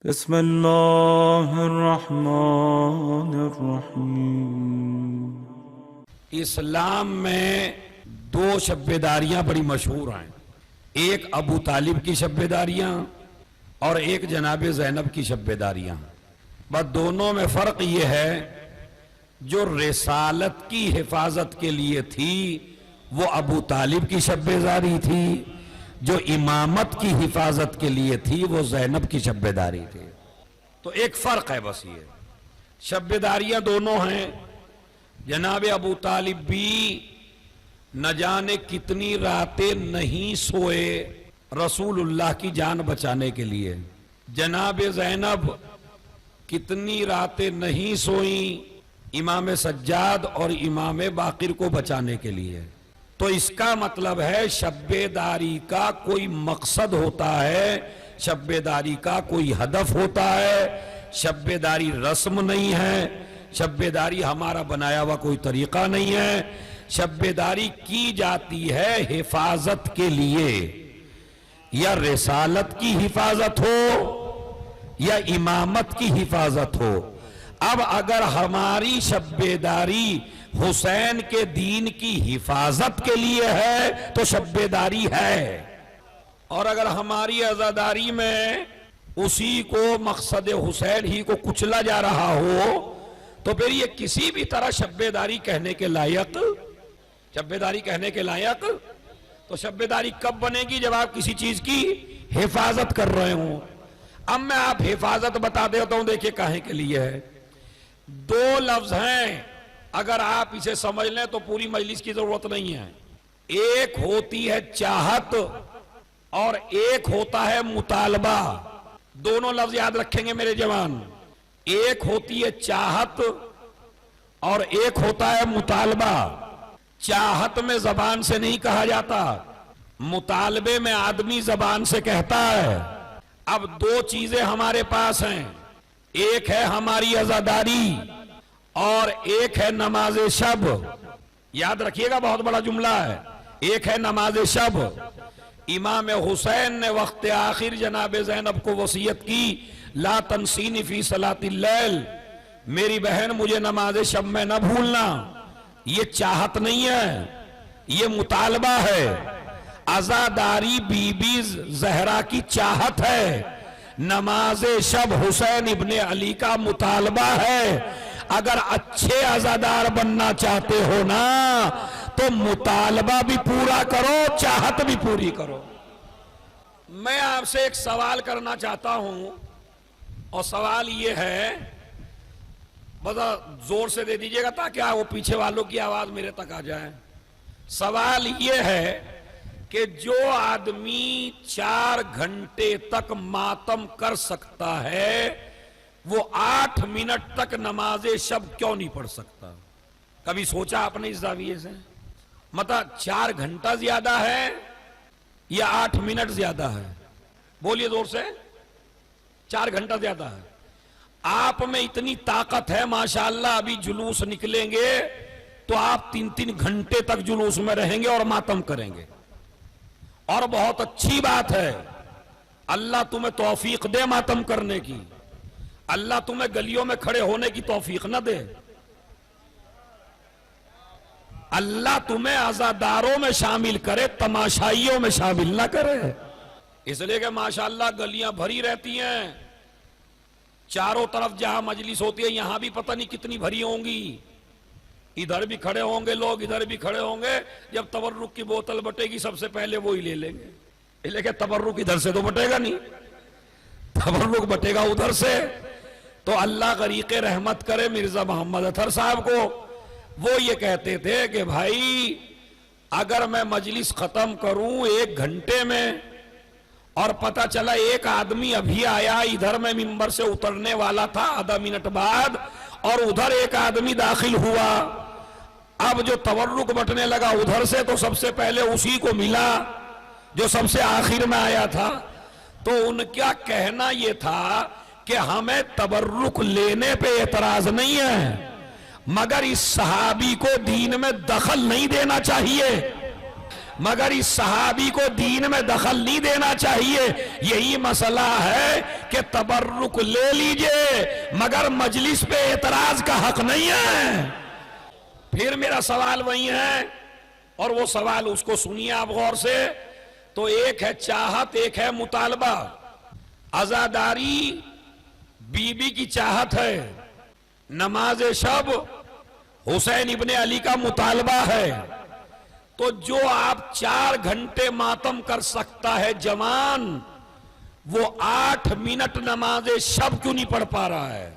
बिस्मिल्लाहिर्रहमानिर्रहीम। इस्लाम में दो शब्बेदारियां बड़ी मशहूर हैं, एक अबू तालिब की शब्बेदारियां और एक जनाब ज़ैनब की शब्बेदारियां। बस दोनों में फर्क ये है, जो रिसालत की हिफाजत के लिए थी वो अबू तालिब की शब्बेदारी थी, जो इमामत की हिफाजत के लिए थी वो ज़ैनब की शब्बेदारी थी। तो एक फर्क है बस ये, शब्बेदारियां दोनों हैं। जनाब अबू तालिब भी न जाने कितनी रातें नहीं सोए रसूलुल्लाह की जान बचाने के लिए। जनाब ज़ैनब कितनी रातें नहीं सोई इमाम सज्जाद और इमाम बाकिर को बचाने के लिए। तो इसका मतलब है शब्बेदारी का कोई मकसद होता है, शब्बेदारी का कोई हदफ होता है। शब्बेदारी रस्म नहीं है, शब्बेदारी हमारा बनाया हुआ कोई तरीका नहीं है। शब्बेदारी की जाती है हिफाजत के लिए, या रिसालत की हिफाजत हो या इमामत की हिफाजत हो। अब अगर हमारी शब्बेदारी हुसैन के दीन की हिफाजत के लिए है तो शब्बेदारी है, और अगर हमारी आजादारी में उसी को मकसद हुसैन ही को कुचला जा रहा हो तो फिर ये किसी भी तरह शब्बेदारी कहने के लायक, शब्बेदारी कहने के लायक। तो शब्बेदारी कब बनेगी? जब आप किसी चीज की हिफाजत कर रहे हो। अब मैं आप हिफाजत बता देता हूं, देखिए काहे के लिए है। दो लफ्ज हैं, अगर आप इसे समझ लें तो पूरी मजलिस की जरूरत नहीं है। एक होती है चाहत और एक होता है मुतालबा। दोनों लफ्ज याद रखेंगे मेरे जवान। एक होती है चाहत और एक होता है मुतालबा। चाहत में जबान से नहीं कहा जाता, मुतालबे में आदमी जबान से कहता है। अब दो चीजें हमारे पास हैं, एक है हमारी आजादारी और एक है नमाज शब। याद रखिएगा, बहुत बड़ा जुमला है। एक है नमाज शब। इमाम हुसैन ने वक्त आखिर जनाब ज़ैनब को वसीयत की, ला तनसीनी फी सलातिल लैल, मेरी बहन मुझे नमाज शब में न भूलना। ये चाहत नहीं है, ये मुतालबा है। आजादारी बीबी जहरा की चाहत है, नमाज शब हुसैन इब्ने अली का मुतालबा है। अगर अच्छे आजादार बनना चाहते हो ना तो मुतालबा भी पूरा करो, चाहत भी पूरी करो। मैं आपसे एक सवाल करना चाहता हूं, और सवाल ये है, बड़ा जोर से दे दीजिएगा ताकि वो पीछे वालों की आवाज मेरे तक आ जाए। सवाल ये है कि जो आदमी 4 घंटे तक मातम कर सकता है वो 8 मिनट तक नमाजे शब क्यों नहीं पढ़ सकता? कभी सोचा आपने इस जाविये से? मतलब 4 घंटा ज्यादा है या 8 मिनट ज्यादा है? बोलिए जोर से। 4 घंटा ज्यादा है। आप में इतनी ताकत है माशाअल्लाह, अभी जुलूस निकलेंगे तो आप 3-3 घंटे तक जुलूस में रहेंगे और मातम करेंगे। और बहुत अच्छी बात है, अल्लाह तुम्हें तौफीक दे मातम करने की। अल्लाह तुम्हें गलियों में खड़े होने की तौफीक न दे। अल्लाह तुम्हें आजादारों में शामिल करे, तमाशाइयों में शामिल ना करे। इसलिए कि माशाअल्लाह गलियां भरी रहती हैं, चारों तरफ जहां मजलिस होती है यहां भी पता नहीं कितनी भरी होंगी। इधर भी खड़े होंगे लोग, इधर भी खड़े होंगे। जब तबर्रुक की बोतल बटेगी सबसे पहले वो ही ले लेंगे। लेकिन तबर्रुक इधर से तो बटेगा नहीं, तबर्रुक बटेगा उधर से। तो अल्लाह गरीक़े रहमत करे मिर्जा मोहम्मद अतहर साहब को। वो ये कहते थे कि भाई अगर मैं मजलिस खत्म करूं 1 घंटे में और पता चला एक आदमी अभी आया, इधर में मिंबर से उतरने वाला था आधा मिनट बाद, और उधर एक आदमी दाखिल हुआ, अब जो तवर्रुक बटने लगा उधर से तो सबसे पहले उसी को मिला जो सबसे आखिर में आया था। तो उनका कहना यह था कि हमें तबर्रुक लेने पे एतराज नहीं है, मगर इस सहाबी को दीन में दखल नहीं देना चाहिए। मगर इस सहाबी को दीन में दखल नहीं देना चाहिए। यही मसला है कि तबर्रुक ले लीजिए मगर मजलिस पे एतराज का हक नहीं है। फिर मेरा सवाल वही है और वो सवाल उसको सुनिए आप गौर से। तो एक है चाहत, एक है मुतालबा। अज़ादारी बीबी की चाहत है, नमाज शब हुसैन इब्ने अली का मुतालबा है। तो जो आप 4 घंटे मातम कर सकता है जवान, वो 8 मिनट नमाज शब क्यों नहीं पढ़ पा रहा है?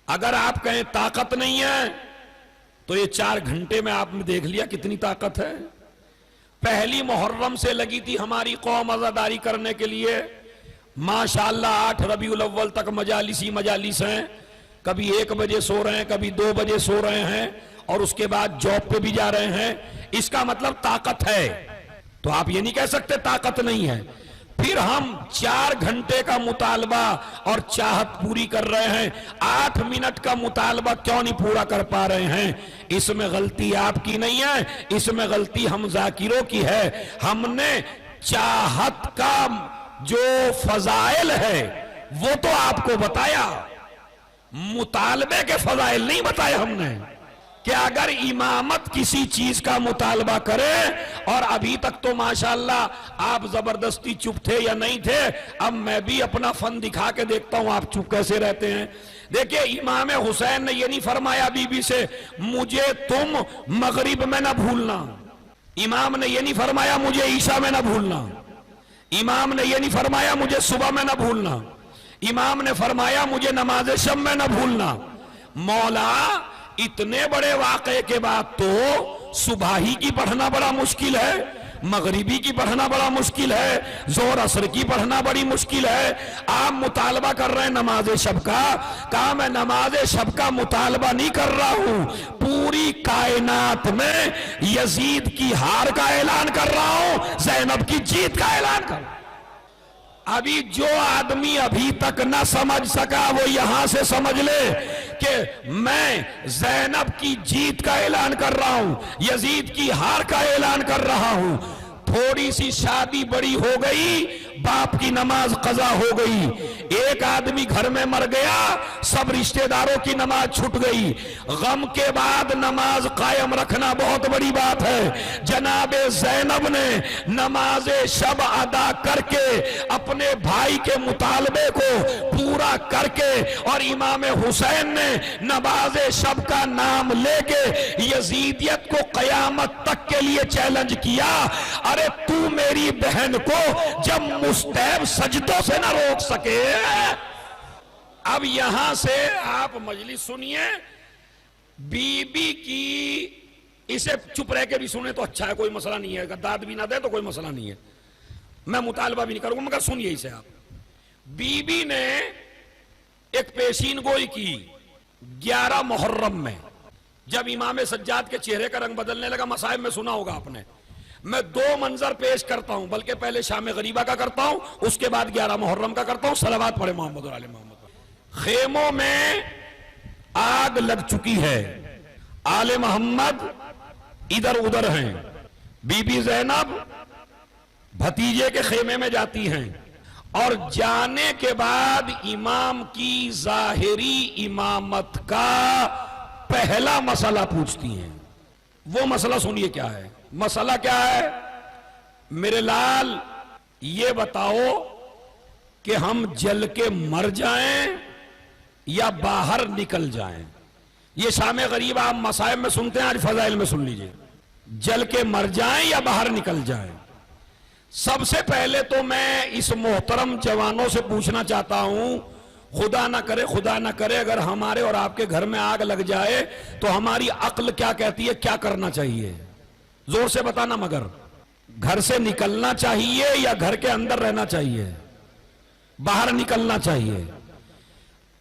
अगर आप कहें ताकत नहीं है तो ये 4 घंटे में आपने देख लिया कितनी ताकत है। पहली मुहर्रम से लगी थी हमारी कौम अज़ादारी करने के लिए। माशाअल्लाह 8 रबीउल अव्वल तक मजालिस हैं। कभी 1 बजे सो रहे हैं, कभी 2 बजे सो रहे हैं और उसके बाद जॉब पे भी जा रहे हैं। इसका मतलब ताकत है। तो आप ये नहीं कह सकते ताकत नहीं है। फिर हम 4 घंटे का मुतालबा और चाहत पूरी कर रहे हैं, 8 मिनट का मुतालबा क्यों नहीं पूरा कर पा रहे हैं? इसमें गलती आपकी नहीं है, इसमें गलती हम जाकिरों की है। हमने चाहत का जो फजाइल है वो तो आपको बताया, मुतालबे के फजाइल नहीं बताए हमने। कि अगर इमामत किसी चीज का मुतालबा करे, और अभी तक तो माशाअल्लाह आप जबरदस्ती चुप थे या नहीं थे, अब मैं भी अपना फन दिखा के देखता हूं आप चुप कैसे रहते हैं। देखिए इमाम हुसैन ने ये नहीं फरमाया बीबी से मुझे तुम मगरिब में ना भूलना। इमाम ने ये नहीं फरमाया मुझे ईशा में ना भूलना। इमाम ने ये नहीं फरमाया मुझे सुबह में ना भूलना। इमाम ने फरमाया मुझे नमाज शब में ना भूलना। मौला इतने बड़े वाक़े के बाद तो सुबही की पढ़ना बड़ा मुश्किल है, मगरिबी की पढ़ना बड़ा मुश्किल है, जोर असर की पढ़ना बड़ी मुश्किल है। आप मुतालबा कर रहे हैं नमाज शब का। कहा मैं नमाज शब का मुतालबा नहीं कर रहा हूं, पूरी कायनात में यजीद की हार का ऐलान कर रहा हूं, ज़ैनब की जीत का ऐलान कर। अभी जो आदमी अभी तक ना समझ सका वो यहां से समझ ले कि मैं ज़ैनब की जीत का ऐलान कर रहा हूं, यजीद की हार का ऐलान कर रहा हूं। थोड़ी सी शादी बड़ी हो गई, बाप की नमाज कज़ा हो गई। एक आदमी घर में मर गया, सब रिश्तेदारों की नमाज छूट गई। गम के बाद नमाज कायम रखना बहुत बड़ी बात है। जनाबे ज़ैनब ने नमाज शब अदा करके अपने भाई के मुतालबे को पूरा करके, और इमाम हुसैन ने नमाज शब का नाम लेके यजीदियत को कयामत तक के लिए चैलेंज किया। अरे तू मेरी बहन को जब मुस्तैब सजदों से ना रोक सके। अब यहां से आप मजलिस सुनिए, बीबी की, इसे चुप रह के भी सुने तो अच्छा है, कोई मसला नहीं है, दाद भी ना दे तो कोई मसला नहीं है, मैं मुतालबा भी नहीं करूंगा, मगर सुनिए इसे आप। बीबी ने एक पेशीन गोई की 11 मुहर्रम में, जब इमाम सज्जाद के चेहरे का रंग बदलने लगा। मसाइब में सुना होगा आपने। मैं 2 मंजर पेश करता हूं, बल्कि पहले शाम गरीबा का करता हूं, उसके बाद 11 मुहर्रम का करता हूं। सलावत पढ़े मोहम्मद और आले मोहम्मद। खेमों में आग लग चुकी है, आले मोहम्मद इधर उधर हैं। बीबी ज़ैनब भतीजे के खेमे में जाती हैं और जाने के बाद इमाम की जाहिरी इमामत का पहला मसला पूछती हैं। वो मसला सुनिए क्या है। मसला क्या है? मेरे लाल ये बताओ कि हम जल के मर जाएं या बाहर निकल जाएं। ये शाम गरीब आप मसाइब में सुनते हैं, आज फजाइल में सुन लीजिए। जल के मर जाएं या बाहर निकल जाएं। सबसे पहले तो मैं इस मोहतरम जवानों से पूछना चाहता हूं, खुदा ना करे अगर हमारे और आपके घर में आग लग जाए तो हमारी अक्ल क्या कहती है, क्या करना चाहिए? जोर से बताना। मगर घर से निकलना चाहिए या घर के अंदर रहना चाहिए? बाहर निकलना चाहिए।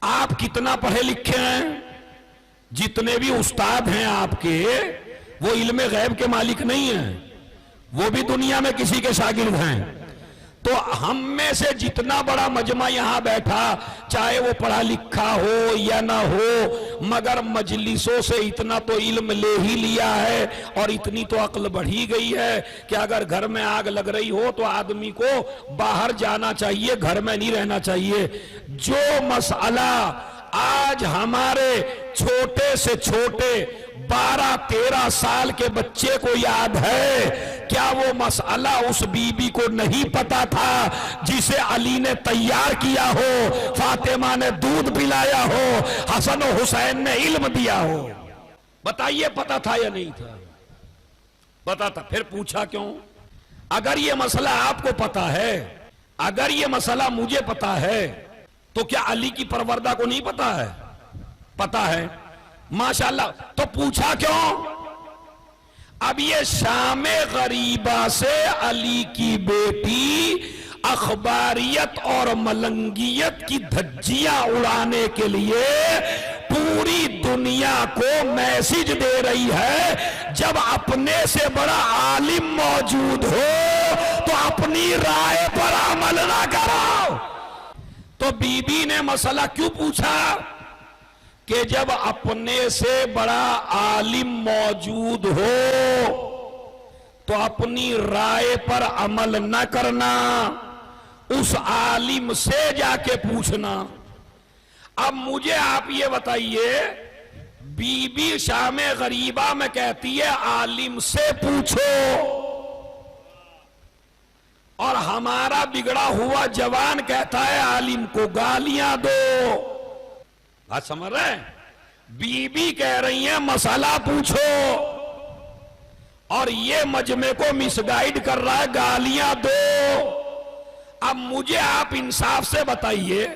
आप कितना पढ़े लिखे हैं? जितने भी उस्ताद हैं आपके, वो इल्मे गैब के मालिक नहीं हैं, वो भी दुनिया में किसी के शागिर्द हैं। तो हम में से जितना बड़ा मजमा यहां बैठा, चाहे वो पढ़ा लिखा हो या ना हो, मगर मजलिसों से इतना तो इल्म ले ही लिया है और इतनी तो अक्ल बढ़ी गई है कि अगर घर में आग लग रही हो तो आदमी को बाहर जाना चाहिए, घर में नहीं रहना चाहिए। जो मसला आज हमारे छोटे से छोटे 12-13 साल के बच्चे को याद है, क्या वो मसला उस बीबी को नहीं पता था जिसे अली ने तैयार किया हो, फातिमा ने दूध पिलाया हो, हसन और हुसैन ने इल्म दिया हो? बताइए, पता था या नहीं था? पता था। फिर पूछा क्यों? अगर ये मसला आपको पता है, अगर ये मसला मुझे पता है, तो क्या अली की परवरदा को नहीं पता है? पता है, माशाल्लाह। तो पूछा क्यों? अब ये शामे गरीबा से अली की बेटी अखबारियत और मलंगियत की धज्जियां उड़ाने के लिए पूरी दुनिया को मैसेज दे रही है, जब अपने से बड़ा आलिम मौजूद हो तो अपनी राय पर अमल ना करो। तो बीबी ने मसला क्यों पूछा? कि जब अपने से बड़ा आलिम मौजूद हो तो अपनी राय पर अमल न करना, उस आलिम से जाके पूछना। अब मुझे आप ये बताइए, बीबी शामे गरीबा में कहती है आलिम से पूछो, और हमारा बिगड़ा हुआ जवान कहता है आलिम को गालियां दो। बात समझ रहे हैं? बीबी कह रही है मसला पूछो, और ये मजमे को मिसगाइड कर रहा है गालियां दो। अब मुझे आप इंसाफ से बताइए,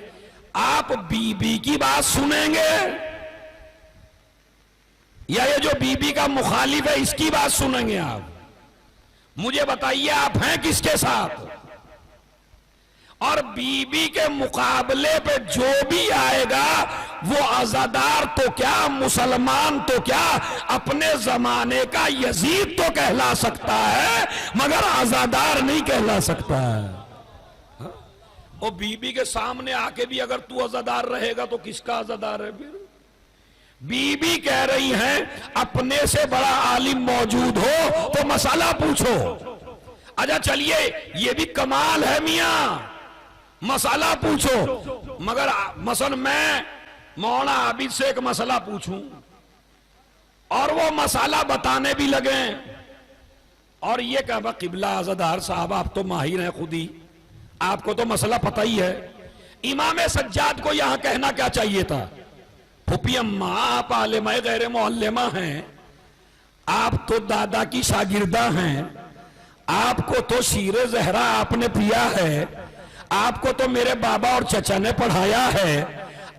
आप बीबी की बात सुनेंगे या ये जो बीबी का मुखालिफ है इसकी बात सुनेंगे? आप मुझे बताइए, आप हैं किसके साथ? और बीबी के मुकाबले पे जो भी आएगा वो अज़ादार तो क्या, मुसलमान तो क्या, अपने जमाने का यजीद तो कहला सकता है मगर अज़ादार नहीं कहला सकता है। और बीबी के सामने आके भी अगर तू अज़ादार रहेगा तो किसका अज़ादार है फिर? बीबी कह रही है अपने से बड़ा आलिम मौजूद हो तो मसला पूछो। अच्छा चलिए, ये भी कमाल है मियां, मसला पूछो, मगर मसन मैं मौलाना आबिद से एक मसला पूछूं और वो मसला बताने भी लगे और ये कहा किबला आज़ादार साहब आप तो माहिर हैं खुद ही, आपको तो मसला पता ही है। इमाम सज्जाद को यहां कहना क्या चाहिए था? फूफी अम्मा आप आलिमा गैर मुअल्लिमा हैं, आप तो दादा की शागिर्दा हैं, आपको तो शीरे जहरा आपने पिया है, आपको तो मेरे बाबा और चचा ने पढ़ाया है,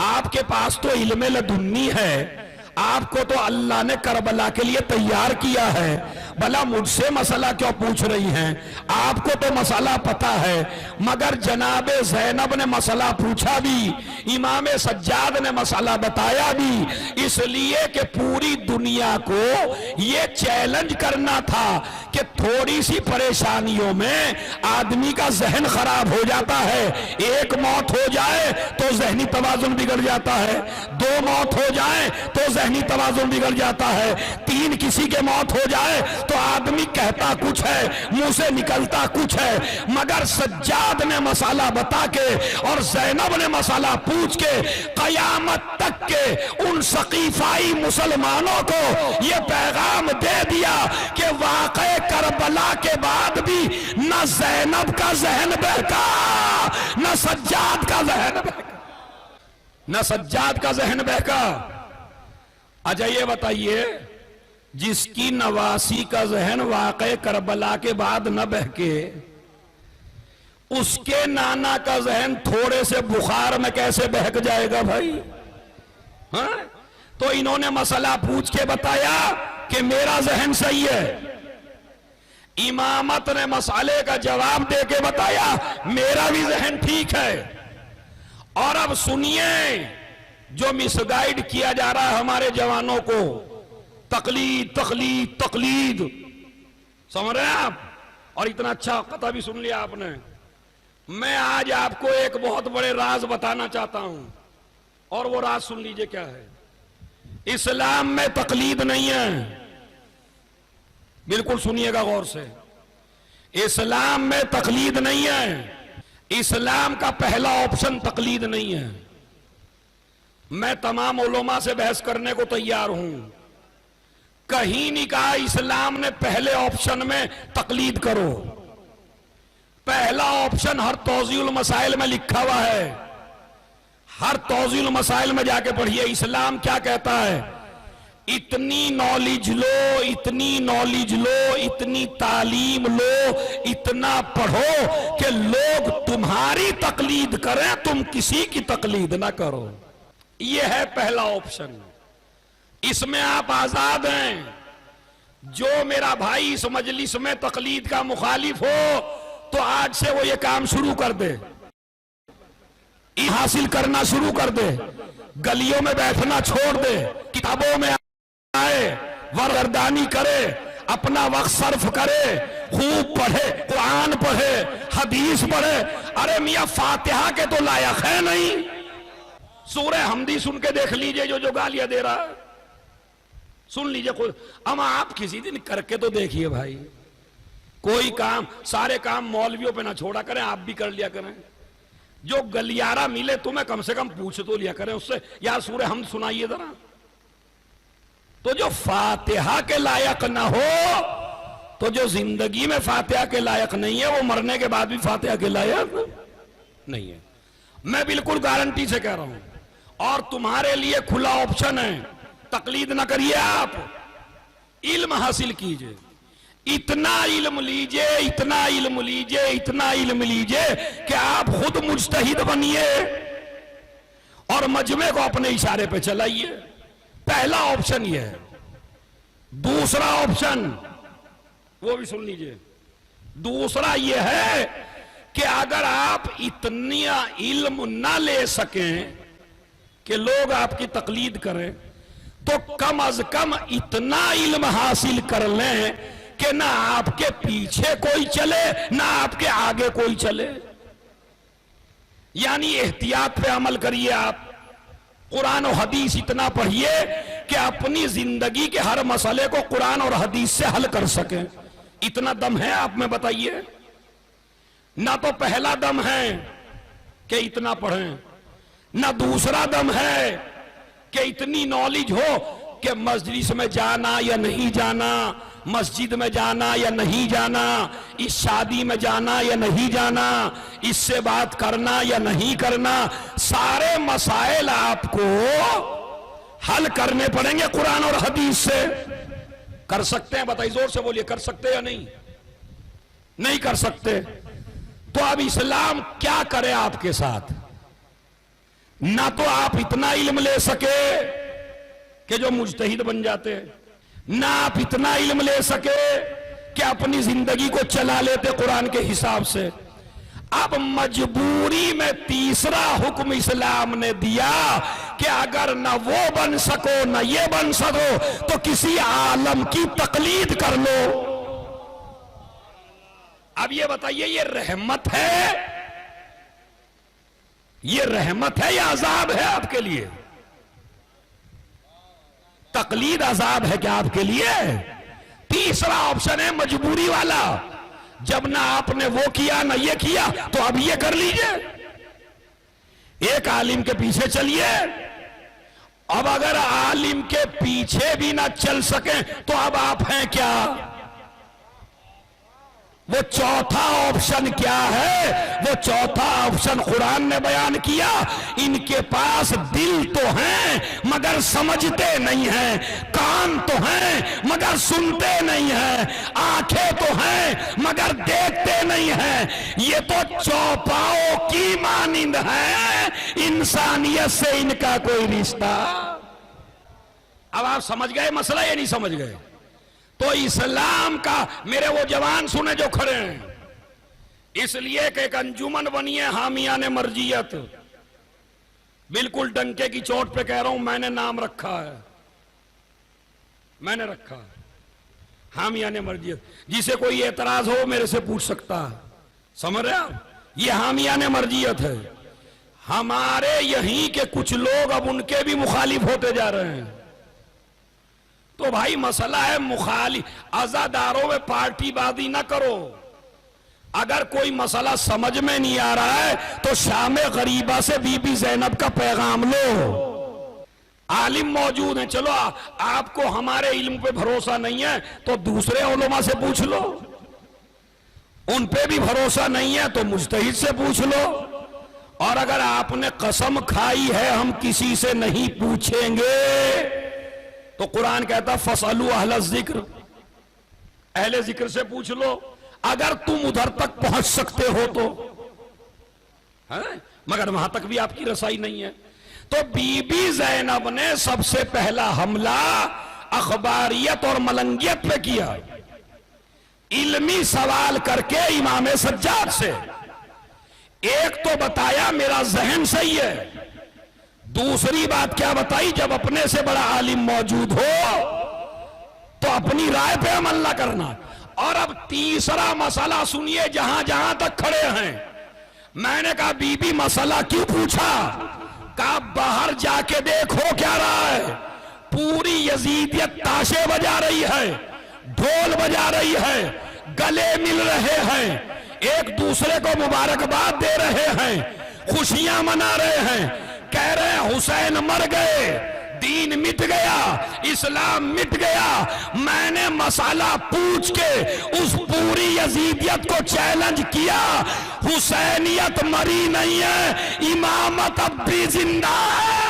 आपके पास तो इल्मे लदुन्नी है, आपको तो अल्लाह ने करबला के लिए तैयार किया है, भला मुझसे मसला क्यों पूछ रही हैं? आपको तो मसला पता है। मगर जनाबे ज़ैनब ने मसला पूछा भी, इमाम सज्जाद ने मसला बताया भी, इसलिए कि पूरी दुनिया को ये चैलेंज करना था कि थोड़ी सी परेशानियों में आदमी का जहन खराब हो जाता है। एक मौत हो जाए तो जहनी तवाजुन बिगड़ जाता है, 2 मौत हो जाए तो जहनी तवाजुन बिगड़ जाता है, 3 किसी के मौत हो जाए तो आदमी कहता कुछ है मुंह से निकलता कुछ है। मगर सज्जाद ने मसाला बता के और ज़ैनब ने मसाला पूछ के कयामत तक के उन सकीफाई मुसलमानों को यह पैगाम दे दिया कि वाक़े करबला के बाद भी न ज़ैनब का जहन बहका, न सज्जाद का जहन बहका, न सज्जाद का जहन बहका। अच्छा ये बताइए, जिसकी नवासी का जहन वाक़े करबला के बाद न बहके, उसके नाना का जहन थोड़े से बुखार में कैसे बहक जाएगा भाई? हाँ? तो इन्होंने मसला पूछ के बताया कि मेरा जहन सही है, इमामत ने मसाले का जवाब दे के बताया मेरा भी जहन ठीक है। और अब सुनिए जो मिसगाइड किया जा रहा है हमारे जवानों को, तकलीद तकलीद तकलीद, समझ रहे हैं आप? और इतना अच्छा कथा भी सुन लिया आपने, मैं आज आपको एक बहुत बड़े राज बताना चाहता हूं, और वो राज सुन लीजिए क्या है। इस्लाम में तकलीद नहीं है, बिल्कुल सुनिएगा गौर से। इस्लाम में तकलीद नहीं है। इस्लाम का पहला ऑप्शन तकलीद नहीं है। मैं तमाम उलमा से बहस करने को तैयार हूं, कहीं नहीं कहा इस्लाम ने पहले ऑप्शन में तकलीद करो। पहला ऑप्शन हर तौज़ीउल मसाइल में लिखा हुआ है। हर तौज़ीउल मसाइल में जाके पढ़िए इस्लाम क्या कहता है। इतनी नॉलेज लो, इतनी नॉलेज लो, इतनी तालीम लो, इतना पढ़ो कि लोग तुम्हारी तकलीद करें, तुम किसी की तकलीद ना करो। यह है पहला ऑप्शन। इसमें आप आजाद हैं। जो मेरा भाई इस मजलिस में तकलीद का मुखालिफ हो तो आज से वो ये काम शुरू कर दे, हासिल करना शुरू कर दे, गलियों में बैठना छोड़ दे, किताबों में आए, वरगर्दानी करे, अपना वक्त सर्फ करे, खूब पढ़े, कुरान पढ़े, हदीस पढ़े। अरे मियां फातिहा के तो लायक है नहीं। सूरह हमदी सुन के देख लीजिए, जो गालियां दे रहा है सुन लीजिए खुद। अब आप किसी दिन करके तो देखिए भाई। कोई काम, सारे काम मौलवियों पे ना छोड़ा करें, आप भी कर लिया करें। जो गलियारा मिले तुम्हें कम से कम पूछ तो लिया करें उससे, यार सूरह हमद सुनाइए जरा। तो जो फातिहा के लायक ना हो, तो जो जिंदगी में फातिहा के लायक नहीं है, वो मरने के बाद भी फातिहा के लायक नहीं है। मैं बिल्कुल गारंटी से कह रहा हूं। और तुम्हारे लिए खुला ऑप्शन है, तकलीद ना करिए, आप इल्म हासिल कीजिए। इतना इल्म लीजिए, इतना इल्म लीजिए, इतना इल्म लीजिए कि आप खुद मुज्तहिद बनिए और मजमे को अपने इशारे पे चलाइए। पहला ऑप्शन यह है। दूसरा ऑप्शन वो भी सुन लीजिए। दूसरा यह है कि अगर आप इतना इल्म ना ले सकें कि लोग आपकी तकलीद करें, तो कम अज कम इतना इल्म हासिल कर लें कि ना आपके पीछे कोई चले, ना आपके आगे कोई चले। यानी एहतियात पे अमल करिए। आप कुरान और हदीस इतना पढ़िए कि अपनी जिंदगी के हर मसले को कुरान और हदीस से हल कर सकें। इतना दम है आप में, बताइए। ना तो पहला दम है कि इतना पढ़ें, ना दूसरा दम है कि इतनी नॉलेज हो कि मस्जिद में जाना या नहीं जाना, मस्जिद में जाना या नहीं जाना, इस शादी में जाना या नहीं जाना, इससे बात करना या नहीं करना, सारे मसाइल आपको हल करने पड़ेंगे कुरान और हदीस से। कर सकते हैं? बताइए, जोर से बोलिए, कर सकते हैं या नहीं? नहीं कर सकते। तो अब इस्लाम क्या करे आपके साथ? ना तो आप इतना इल्म ले सके कि जो मुज्तहिद बन जाते, ना आप इतना इल्म ले सके कि अपनी जिंदगी को चला लेते कुरान के हिसाब से। अब मजबूरी में तीसरा हुक्म इस्लाम ने दिया कि अगर ना वो बन सको ना ये बन सको तो किसी आलम की तकलीद कर लो। अब ये बताइए, ये रहमत है? ये रहमत है या अजाब है आपके लिए? तकलीद अजाब है क्या आपके लिए? तीसरा ऑप्शन है मजबूरी वाला। जब ना आपने वो किया ना ये किया, तो अब ये कर लीजिए, एक आलिम के पीछे चलिए। अब अगर आलिम के पीछे भी ना चल सके तो अब आप हैं क्या? वो चौथा ऑप्शन क्या है? वो चौथा ऑप्शन कुरान ने बयान किया। इनके पास दिल तो हैं मगर समझते नहीं हैं, कान तो हैं मगर सुनते नहीं हैं, आंखें तो हैं मगर देखते नहीं हैं। ये तो चौपाओं की मानिंद है, इंसानियत से इनका कोई रिश्ता। अब आप समझ गए मसला या नहीं समझ गए? तो इस्लाम का, मेरे वो जवान सुने जो खड़े हैं, इसलिए कि एक अंजुमन बनी है हामियाने मर्जियत। बिल्कुल डंके की चोट पे कह रहा हूं, मैंने नाम रखा है, मैंने रखा हामियाने मर्जियत। जिसे कोई एतराज हो मेरे से पूछ सकता है, समझ रहे आप? ये हामियाने मर्जियत है। हमारे यहीं के कुछ लोग अब उनके भी मुखालिफ होते जा रहे हैं। तो भाई मसला है मुखालिफ, अज़ादारों में पार्टीबाजी ना करो। अगर कोई मसला समझ में नहीं आ रहा है तो शामे गरीबा से बीबी ज़ैनब का पैगाम लो। आलिम मौजूद हैं, चलो आपको हमारे इल्म पे भरोसा नहीं है तो दूसरे उलमा से पूछ लो, उन पे भी भरोसा नहीं है तो मुज्तहिद से पूछ लो। और अगर आपने कसम खाई है हम किसी से नहीं पूछेंगे तो कुरान कहता फसलू अहल जिक्र, अहले जिक्र से पूछ लो अगर तुम उधर तक पहुंच सकते हो तो है, मगर वहां तक भी आपकी रसाई नहीं है। तो बीबी ज़ैनब ने सबसे पहला हमला अखबारियत और मलंगियत पे किया, इल्मी सवाल करके इमाम सज्जाद से। एक तो बताया मेरा जहन सही है, दूसरी बात क्या बताई, जब अपने से बड़ा आलिम मौजूद हो तो अपनी राय पे अमल ना करना। और अब तीसरा मसला सुनिए, जहां जहां तक खड़े हैं। मैंने कहा बीबी मसला क्यों पूछा, कहा बाहर जाके देखो क्या रहा है। पूरी यजीदियत ताशे बजा रही है, ढोल बजा रही है, गले मिल रहे हैं, एक दूसरे को मुबारकबाद दे रहे हैं, खुशियां मना रहे हैं, कह रहे हैं हुसैन मर गए, दीन मिट गया, इस्लाम मिट गया। मैंने मसाला पूछ के उस पूरी यजीदियत को चैलेंज किया, हुसैनियत मरी नहीं है, इमामत अब भी जिंदा है।